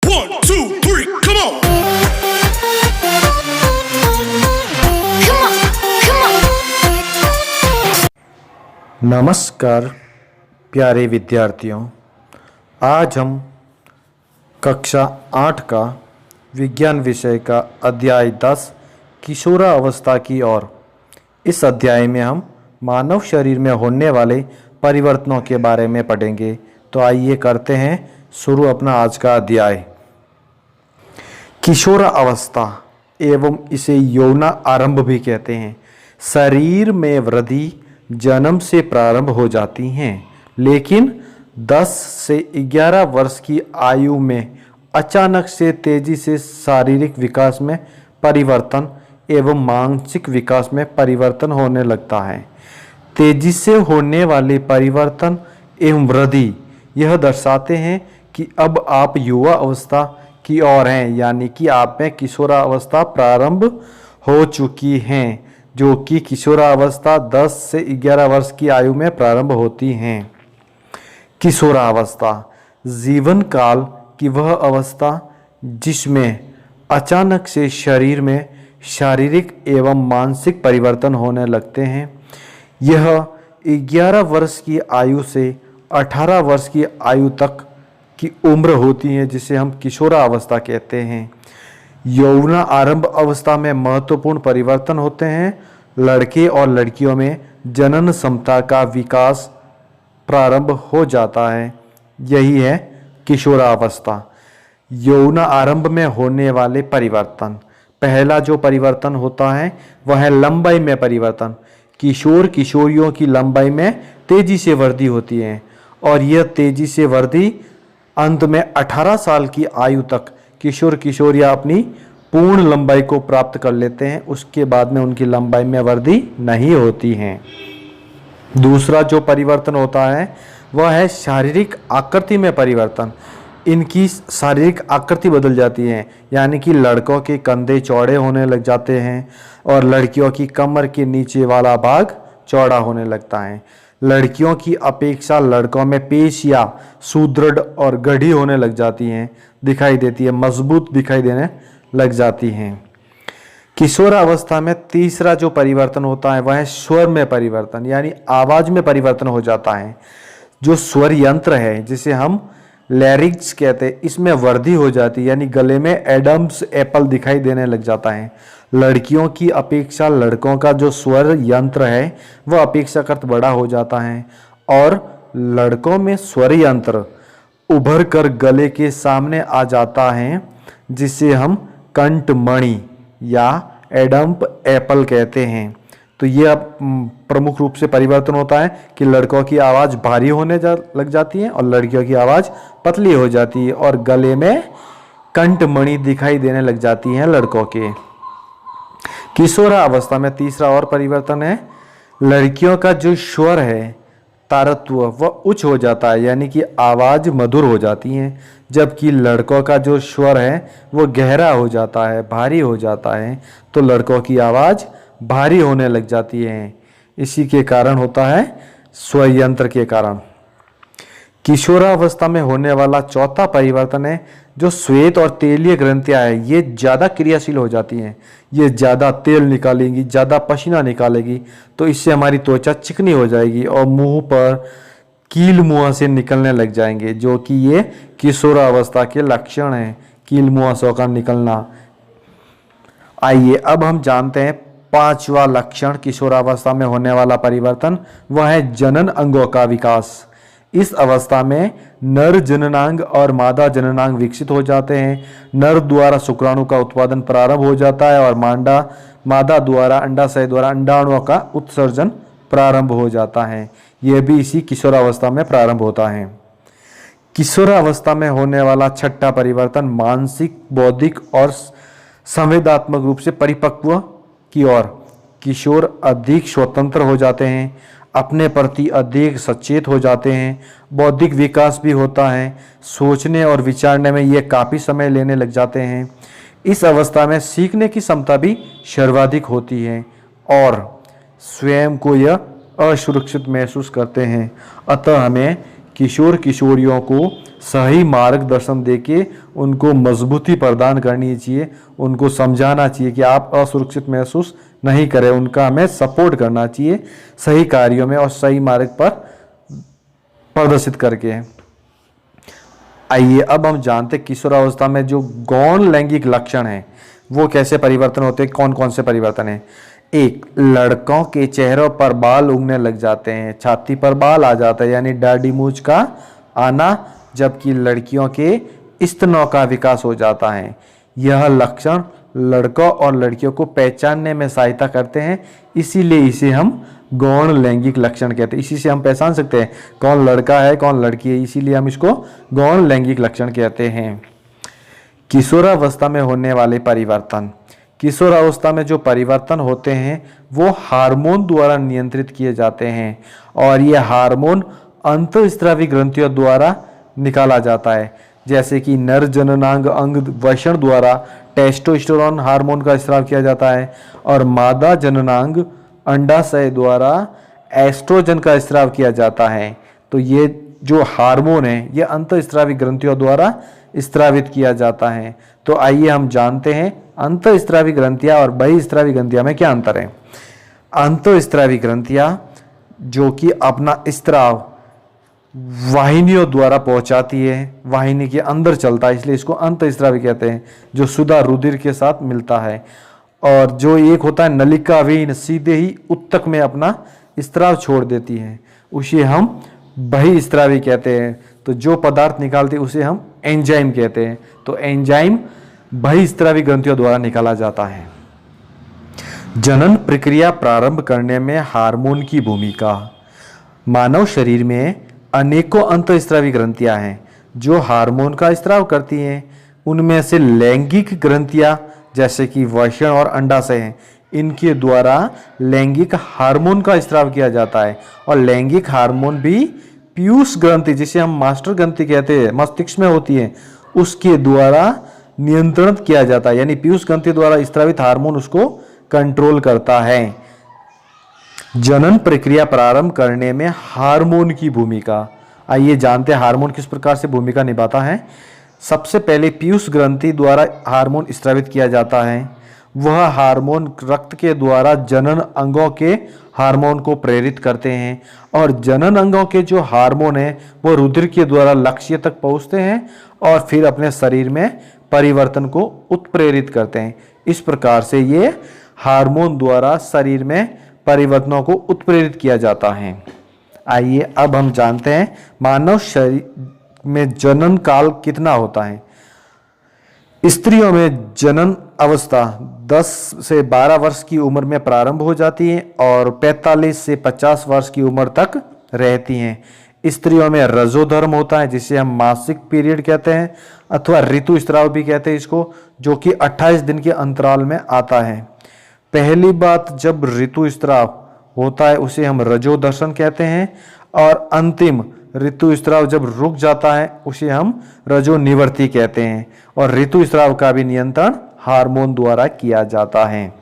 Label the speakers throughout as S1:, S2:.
S1: 1, 2, 3, come on!
S2: नमस्कार प्यारे विद्यार्थियों, आज हम कक्षा 8 का विज्ञान विषय का अध्याय 10 किशोरावस्था की ओर। इस अध्याय में हम मानव शरीर में होने वाले परिवर्तनों के बारे में पढ़ेंगे। तो आइए करते हैं शुरू अपना आज का अध्याय। किशोरावस्था एवं इसे यौन आरंभ भी कहते हैं। शरीर में वृद्धि जन्म से प्रारंभ हो जाती हैं, लेकिन 10 से 11 वर्ष की आयु में अचानक से तेजी से शारीरिक विकास में परिवर्तन एवं मानसिक विकास में परिवर्तन होने लगता है। तेजी से होने वाले परिवर्तन एवं वृद्धि यह दर्शाते हैं कि अब आप युवा अवस्था की ओर हैं, यानी कि आप में किशोरावस्था प्रारंभ हो चुकी हैं, जो कि किशोरावस्था 10 से 11 वर्ष की आयु में प्रारंभ होती हैं। किशोरावस्था जीवन काल की वह अवस्था जिसमें अचानक से शरीर में शारीरिक एवं मानसिक परिवर्तन होने लगते हैं। यह 11 वर्ष की आयु से 18 वर्ष की आयु तक की उम्र होती है, जिसे हम किशोरावस्था कहते हैं। यौवन आरंभ अवस्था में महत्वपूर्ण परिवर्तन होते हैं। लड़के और लड़कियों में जनन क्षमता का विकास प्रारंभ हो जाता है। यही है किशोरावस्था। यौवन आरंभ में होने वाले परिवर्तन, पहला जो परिवर्तन होता है वह है लंबाई में परिवर्तन। किशोर किशोरियों की लंबाई में तेजी से वृद्धि होती है और यह तेजी से वृद्धि अंत में 18 साल की आयु तक किशोर किशोरियां अपनी पूर्ण लंबाई को प्राप्त कर लेते हैं। उसके बाद में उनकी लंबाई में वृद्धि नहीं होती है। दूसरा जो परिवर्तन होता है वह है शारीरिक आकृति में परिवर्तन। इनकी शारीरिक आकृति बदल जाती है, यानी कि लड़कों के कंधे चौड़े होने लग जाते हैं और लड़कियों की कमर के नीचे वाला भाग चौड़ा होने लगता है। लड़कियों की अपेक्षा लड़कों में पेशियां सुदृढ़ और गढ़ी होने लग जाती हैं, दिखाई देती है, मजबूत दिखाई देने लग जाती हैं। किशोरावस्था में तीसरा जो परिवर्तन होता है वह है स्वर में परिवर्तन, यानी आवाज में परिवर्तन हो जाता है। जो स्वर यंत्र है जिसे हम लैरिंक्स कहते हैं, इसमें वृद्धि हो जाती है, यानी गले में एडम्स एप्पल दिखाई देने लग जाता है। लड़कियों की अपेक्षा लड़कों का जो स्वर यंत्र है वह अपेक्षाकृत बड़ा हो जाता है और लड़कों में स्वर यंत्र उभर कर गले के सामने आ जाता है, जिसे हम कंठमणि या एडम्प एप्पल कहते हैं। तो यह प्रमुख रूप से परिवर्तन होता है कि लड़कों की आवाज़ भारी होने लग जाती है और लड़कियों की आवाज़ पतली हो जाती है और गले में कंठमणि दिखाई देने लग जाती हैं लड़कों के। किशोरावस्था में तीसरा और परिवर्तन है लड़कियों का जो स्वर है तारत्व वह उच्च हो जाता है, यानी कि आवाज़ मधुर हो जाती है, जबकि लड़कों का जो स्वर है वह गहरा हो जाता है, भारी हो जाता है। तो लड़कों की आवाज़ भारी होने लग जाती है। इसी के कारण होता है स्वर यंत्र के कारण। किशोरावस्था में होने वाला चौथा परिवर्तन है जो श्वेत और तेलीय ग्रंथियां है, ये ज़्यादा क्रियाशील हो जाती हैं। ये ज़्यादा तेल निकालेंगी, ज़्यादा पसीना निकालेगी, तो इससे हमारी त्वचा चिकनी हो जाएगी और मुंह पर कील मुहांसे निकलने लग जाएंगे, जो कि ये किशोरावस्था के लक्षण हैं, कील मुहांसों का निकलना। आइए अब हम जानते हैं पांचवा लक्षण किशोरावस्था में होने वाला परिवर्तन, वह है जनन अंगों का विकास। इस अवस्था में नर जननांग और मादा जननांग विकसित हो जाते हैं। नर द्वारा शुक्राणु का उत्पादन प्रारंभ हो जाता है और मादा द्वारा अंडाशय द्वारा अंडाणुओं का उत्सर्जन प्रारंभ हो जाता है। यह भी इसी किशोरावस्था में प्रारंभ होता है। किशोरावस्था में होने वाला छठा परिवर्तन मानसिक, बौद्धिक और संवेदनात्मक रूप से परिपक्व की ओर। किशोर अधिक स्वतंत्र हो जाते हैं, अपने प्रति अधिक सचेत हो जाते हैं, बौद्धिक विकास भी होता है, सोचने और विचारने में ये काफ़ी समय लेने लग जाते हैं। इस अवस्था में सीखने की क्षमता भी सर्वाधिक होती है और स्वयं को यह असुरक्षित महसूस करते हैं। अतः हमें किशोर किशोरियों को सही मार्गदर्शन देके उनको मजबूती प्रदान करनी चाहिए, उनको समझाना चाहिए कि आप असुरक्षित महसूस नहीं करें, उनका हमें सपोर्ट करना चाहिए सही कार्यों में और सही मार्ग पर प्रदर्शित करके। आइए अब हम जानते हैं किशोरावस्था में जो गौण लैंगिक लक्षण हैं वो कैसे परिवर्तन होते हैं, कौन कौन से परिवर्तन हैं। एक, लड़कों के चेहरों पर बाल उगने लग जाते हैं, छाती पर बाल आ जाता है यानी दाढ़ी मूंछ का आना, जबकि लड़कियों के स्तनों का विकास हो जाता है। यह लक्षण लड़कों और लड़कियों को पहचानने में सहायता करते हैं, इसीलिए इसे हम गौण लैंगिक लक्षण कहते हैं। इसी से हम पहचान सकते हैं कौन लड़का है कौन लड़की है, इसीलिए हम इसको गौण लैंगिक लक्षण कहते हैं। किशोरावस्था में होने वाले परिवर्तन। किशोरावस्था में जो परिवर्तन होते हैं वो हार्मोन द्वारा नियंत्रित किए जाते हैं और ये हार्मोन अंतःस्रावी ग्रंथियों द्वारा निकाला जाता है। जैसे कि नर जननांग अंग वषण द्वारा टेस्टोस्टेरोन हार्मोन का स्राव किया जाता है और मादा जननांग अंडाशय द्वारा एस्ट्रोजन का स्राव किया जाता है। तो ये जो हार्मोन है ये अंतःस्रावी ग्रंथियों द्वारा स्रावित किया जाता है। तो आइए हम जानते हैं अंतःस्रावी ग्रंथियां और बहिस्रावी ग्रंथियां में क्या अंतर है। अंतःस्रावी ग्रंथियां जो कि अपना स्राव वाहिनियों द्वारा पहुंचाती है, वाहिनी के अंदर चलता है, इसलिए इसको अंतःस्रावी कहते हैं, जो शुद्ध रुधिर के साथ मिलता है। और जो एक होता है नलिका वेन, सीधे ही उत्तक में अपना स्राव छोड़ देती है, उसे हम बहिस्रावी कहते हैं। तो जो पदार्थ निकालते हैं उसे हम एंजाइम कहते हैं। तो एंजाइम बहिस्रावी ग्रंथियों द्वारा निकाला जाता है। जनन प्रक्रिया प्रारंभ करने में हार्मोन की भूमिका। मानव शरीर में अनेकों अंतःस्रावी ग्रंथियां हैं जो हार्मोन का स्राव करती हैं। उनमें से लैंगिक ग्रंथियां जैसे कि वृषण और अंडाशय हैं, इनके द्वारा लैंगिक हार्मोन का स्राव किया जाता है। और लैंगिक हार्मोन भी पीयूष ग्रंथि, जिसे हम मास्टर ग्रंथि कहते हैं, मस्तिष्क में होती है, उसके द्वारा नियंत्रण किया जाता है। यानी पीयूष ग्रंथि द्वारा स्रावित हार्मोन उसको कंट्रोल करता है। जनन प्रक्रिया प्रारंभ करने में हार्मोन की भूमिका। आइए जानते हैं हार्मोन किस प्रकार से भूमिका निभाता है। सबसे पहले पीयूष ग्रंथि द्वारा हार्मोन स्रावित किया जाता है। वह हार्मोन रक्त के द्वारा जनन अंगों के हार्मोन को प्रेरित करते हैं और जनन अंगों के जो हार्मोन है वो रुधिर के द्वारा लक्ष्य तक पहुंचते हैं और फिर अपने शरीर में परिवर्तन को उत्प्रेरित करते हैं। इस प्रकार से ये हार्मोन द्वारा शरीर में परिवर्तनों को उत्प्रेरित किया जाता है। आइए अब हम जानते हैं मानव शरीर में जनन काल कितना होता है। स्त्रियों में जनन अवस्था 10 से 12 वर्ष की उम्र में प्रारंभ हो जाती है और 45 से 50 वर्ष की उम्र तक रहती हैं। स्त्रियों में रजोधर्म होता है जिसे हम मासिक पीरियड कहते हैं अथवा ऋतुस्राव भी कहते हैं इसको, जो कि 28 दिन के अंतराल में आता है। पहली बात, जब ऋतुस्राव होता है उसे हम रजोदर्शन कहते हैं और अंतिम ऋतुस्राव जब रुक जाता है उसे हम रजोनिवृत्ति कहते हैं। और ऋतुस्राव का भी नियंत्रण हार्मोन द्वारा किया जाता है।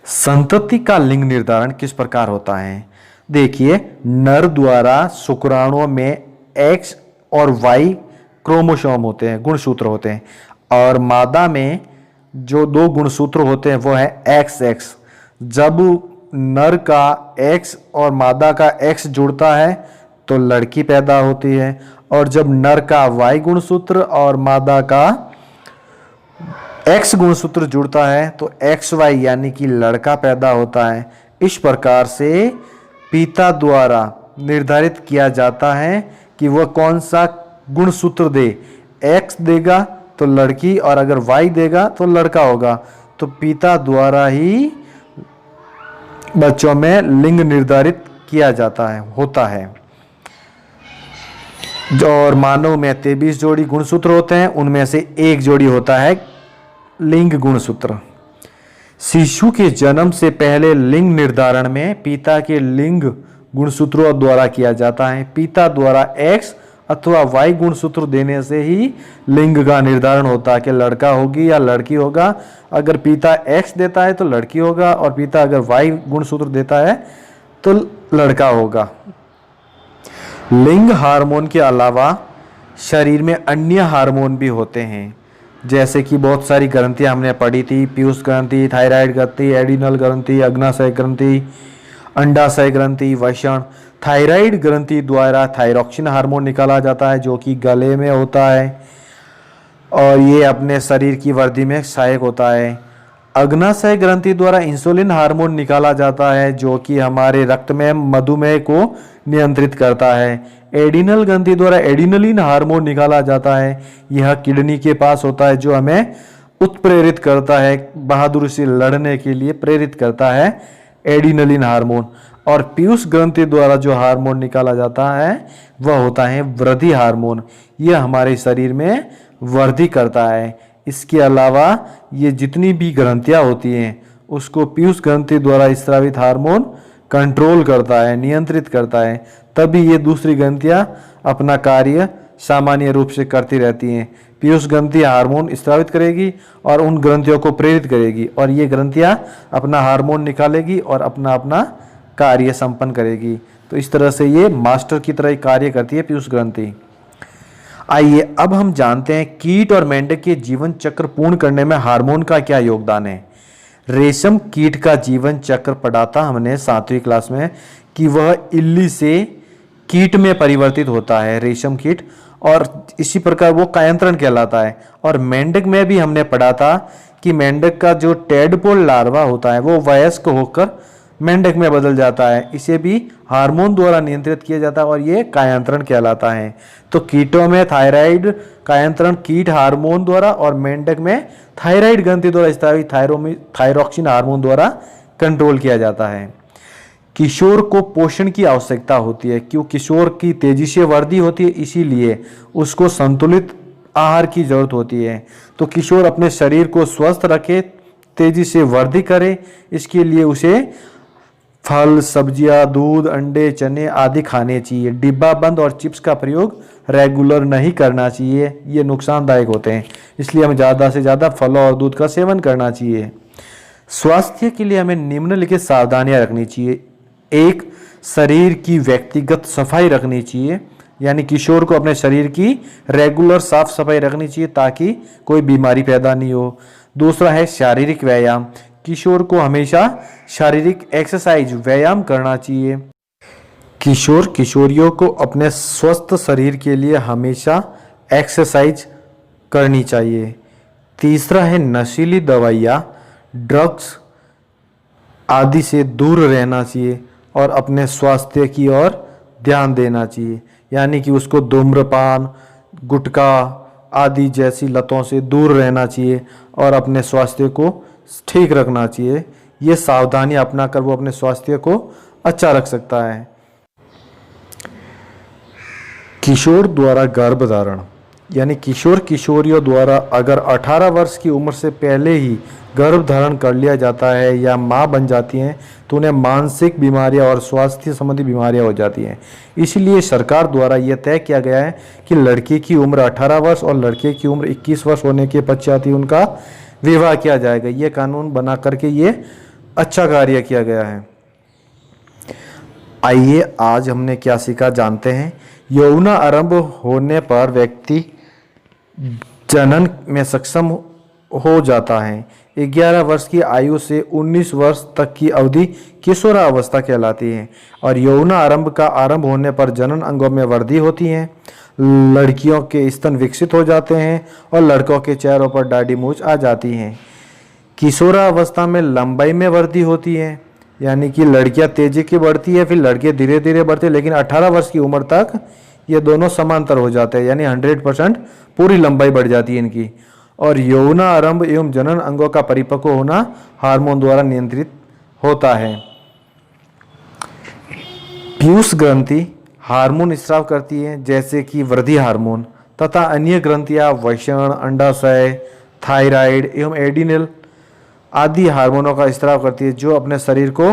S2: संतति का लिंग निर्धारण किस प्रकार होता है। देखिए, नर द्वारा शुक्राणुओं में X और Y क्रोमोसोम होते हैं, गुणसूत्र होते हैं, और मादा में जो 2 गुणसूत्र होते हैं वो है XX। जब नर का X और मादा का X जुड़ता है तो लड़की पैदा होती है और जब नर का Y गुणसूत्र और मादा का X गुणसूत्र जुड़ता है तो XY यानी कि लड़का पैदा होता है। इस प्रकार से पिता द्वारा निर्धारित किया जाता है कि वह कौन सा गुणसूत्र दे। X देगा तो लड़की और अगर Y देगा तो लड़का होगा। तो पिता द्वारा ही बच्चों में लिंग निर्धारित किया जाता है, होता है। और मानव में 23 जोड़ी गुणसूत्र होते हैं, उनमें से 1 जोड़ी होता है लिंग गुणसूत्र। शिशु के जन्म से पहले लिंग निर्धारण में पिता के लिंग गुणसूत्रों द्वारा किया जाता है। पिता द्वारा X अथवा Y गुणसूत्र देने से ही लिंग का निर्धारण होता है कि लड़का होगी या लड़की होगा। अगर पिता X देता है तो लड़की होगा और पिता अगर Y गुणसूत्र देता है तो लड़का होगा। लिंग हार्मोन के अलावा शरीर में अन्य हार्मोन भी होते हैं, जैसे कि बहुत सारी ग्रंथियां हमने पढ़ी थी, पीयूष ग्रंथि, थायराइड ग्रंथि, एडिनल ग्रंथि, अग्नाशय ग्रंथि, अंडाशय ग्रंथि, वृषण। थायराइड ग्रंथि द्वारा थायरॉक्सिन हार्मोन निकाला जाता है जो कि गले में होता है और ये अपने शरीर की वृद्धि में सहायक होता है। अग्नाशय ग्रंथि द्वारा इंसुलिन हार्मोन निकाला जाता है जो कि हमारे रक्त में मधुमेह को नियंत्रित करता है। एडिनल ग्रंथि द्वारा एडिनलिन हार्मोन निकाला जाता है, यह किडनी के पास होता है जो हमें उत्प्रेरित करता है, बहादुरी से लड़ने के लिए प्रेरित करता है एडिनलिन हार्मोन। और पीयूष ग्रंथि द्वारा जो हार्मोन निकाला जाता है वह होता है वृद्धि हार्मोन, यह हमारे शरीर में वृद्धि करता है। इसके अलावा ये जितनी भी ग्रंथियां होती हैं उसको पीयूष ग्रंथि द्वारा स्रावित हार्मोन कंट्रोल करता है, नियंत्रित करता है, तभी ये दूसरी ग्रंथियां अपना कार्य सामान्य रूप से करती रहती हैं। पीयूष ग्रंथि हार्मोन स्रावित करेगी और उन ग्रंथियों को प्रेरित करेगी और ये ग्रंथियां अपना हार्मोन निकालेगी और अपना अपना कार्य संपन्न करेगी। तो इस तरह से ये मास्टर की तरह कार्य करती है पीयूष ग्रंथि। आइए अब हम जानते हैं कीट और मेंढक के जीवन चक्र पूर्ण करने में हार्मोन का क्या योगदान है। रेशम कीट का जीवन चक्र पढ़ा था हमने 7वीं क्लास में कि वह इल्ली से कीट में परिवर्तित होता है रेशम कीट, और इसी प्रकार वो कायांतरण कहलाता है। और मेंढक में भी हमने पढ़ा था कि मेंढक का जो टेडपोल लार्वा होता है वो वयस्क होकर मेंढक में बदल जाता है, इसे भी हार्मोन द्वारा नियंत्रित किया जाता है और ये कायांतरण कहलाता है। तो कीटों में थायराइड कायांतरण कीट हार्मोन द्वारा और मेंढक में थायराइड ग्रंथि द्वारा स्रावित थायरॉक्सिन हार्मोन द्वारा कंट्रोल किया जाता है। किशोर को पोषण की आवश्यकता होती है, क्यों किशोर की तेजी से वृद्धि होती है, इसीलिए उसको संतुलित आहार की जरूरत होती है। तो किशोर अपने शरीर को स्वस्थ रखे, तेजी से वृद्धि करे, इसके लिए उसे फल, सब्जियां, दूध, अंडे, चने आदि खाने चाहिए। डिब्बा बंद और चिप्स का प्रयोग रेगुलर नहीं करना चाहिए, ये नुकसानदायक होते हैं, इसलिए हमें ज़्यादा से ज़्यादा फलों और दूध का सेवन करना चाहिए। स्वास्थ्य के लिए हमें निम्नलिखित सावधानियां रखनी चाहिए। एक, शरीर की व्यक्तिगत सफाई रखनी चाहिए, यानी किशोर को अपने शरीर की रेगुलर साफ सफाई रखनी चाहिए ताकि कोई बीमारी पैदा नहीं हो। दूसरा है शारीरिक व्यायाम, किशोर को हमेशा शारीरिक एक्सरसाइज व्यायाम करना चाहिए। किशोर किशोरियों को अपने स्वस्थ शरीर के लिए हमेशा एक्सरसाइज करनी चाहिए। तीसरा है नशीली दवाइयाँ, ड्रग्स आदि से दूर रहना चाहिए और अपने स्वास्थ्य की ओर ध्यान देना चाहिए, यानी कि उसको धूम्रपान, गुटखा आदि जैसी लतों से दूर रहना चाहिए और अपने स्वास्थ्य को ठीक रखना चाहिए। ये सावधानी अपनाकर वो अपने स्वास्थ्य को अच्छा रख सकता है। किशोर द्वारा गर्भधारण, यानी किशोर किशोरियों द्वारा अगर 18 वर्ष की उम्र से पहले ही गर्भ धारण कर लिया जाता है या माँ बन जाती हैं तो उन्हें मानसिक बीमारियां और स्वास्थ्य संबंधी बीमारियां हो जाती हैं। इसलिए सरकार द्वारा यह तय किया गया है कि लड़की की उम्र 18 वर्ष और लड़के की उम्र 21 वर्ष होने के पश्चात ही उनका विवाह किया जाएगा। ये कानून बना करके ये अच्छा कार्य किया गया है। आइए आज हमने क्या सीखा जानते हैं। यौन आरंभ होने पर व्यक्ति जनन में सक्षम हो जाता है। 11 वर्ष की आयु से 19 वर्ष तक की अवधि किशोरावस्था कहलाती है और यौन आरंभ का आरंभ होने पर जनन अंगों में वृद्धि होती है। लड़कियों के स्तन विकसित हो जाते हैं और लड़कों के चेहरों पर दाढ़ी मूंछ आ जाती हैं। किशोरावस्था में लंबाई में वृद्धि होती है, यानी कि लड़कियां तेजी की बढ़ती है, फिर लड़के धीरे धीरे बढ़ते हैं, लेकिन 18 वर्ष की उम्र तक ये दोनों समांतर हो जाते हैं, यानी 100% पूरी लंबाई बढ़ जाती है इनकी। और यौन आरंभ एवं जनन अंगों का परिपक्व होना हार्मोन द्वारा नियंत्रित होता है। पीयूष ग्रंथि हार्मोन स्राव करती है, जैसे कि वृद्धि हार्मोन, तथा अन्य ग्रंथियां वृषण, अंडाशय, थायराइड एवं एडिनल आदि हार्मोनों का स्राव करती है जो अपने शरीर को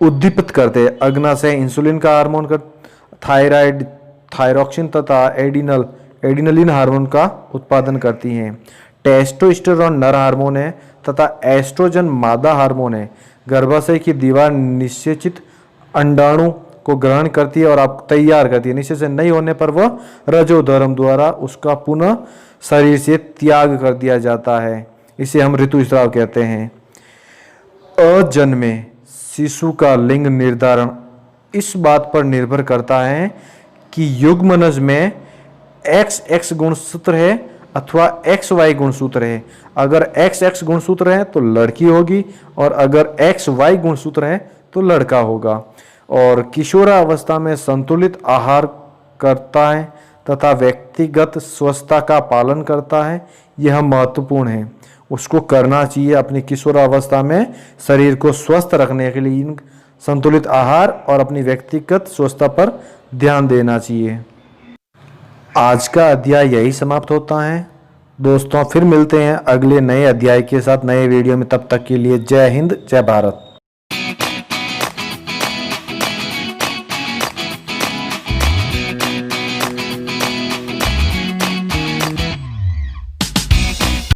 S2: उद्दीपित करते हैं। अग्नाशय इंसुलिन का हार्मोन का, थायराइड थायरॉक्सिन तथा एडिनलिन हार्मोन का उत्पादन करती हैं। टेस्टोस्टेरोन नर हार्मोन है तथा एस्ट्रोजन मादा हार्मोन है। गर्भाशय की दीवार निषेचित अंडाणु को ग्रहण करती है और आप तैयार करती है। निश्चय से नहीं होने पर वह रजो धर्म द्वारा उसका पुनः शरीर से त्याग कर दिया जाता है। इसे हम ऋतुस्राव कहते हैं। अजन्मे शिशु का लिंग निर्धारण इस बात पर निर्भर करता है कि युग्मनज में XX गुणसूत्र है अथवा XY गुणसूत्र है। अगर XX गुणसूत्र है तो लड़की होगी और अगर XY गुणसूत्र है तो लड़का होगा। और किशोरावस्था में संतुलित आहार करता है तथा व्यक्तिगत स्वच्छता का पालन करता है, यह महत्वपूर्ण है। उसको करना चाहिए अपनी किशोरावस्था में शरीर को स्वस्थ रखने के लिए संतुलित आहार और अपनी व्यक्तिगत स्वच्छता पर ध्यान देना चाहिए। आज का अध्याय यही समाप्त होता है। दोस्तों फिर मिलते हैं अगले नए अध्याय के साथ नए वीडियो में। तब तक के लिए जय हिंद, जय भारत।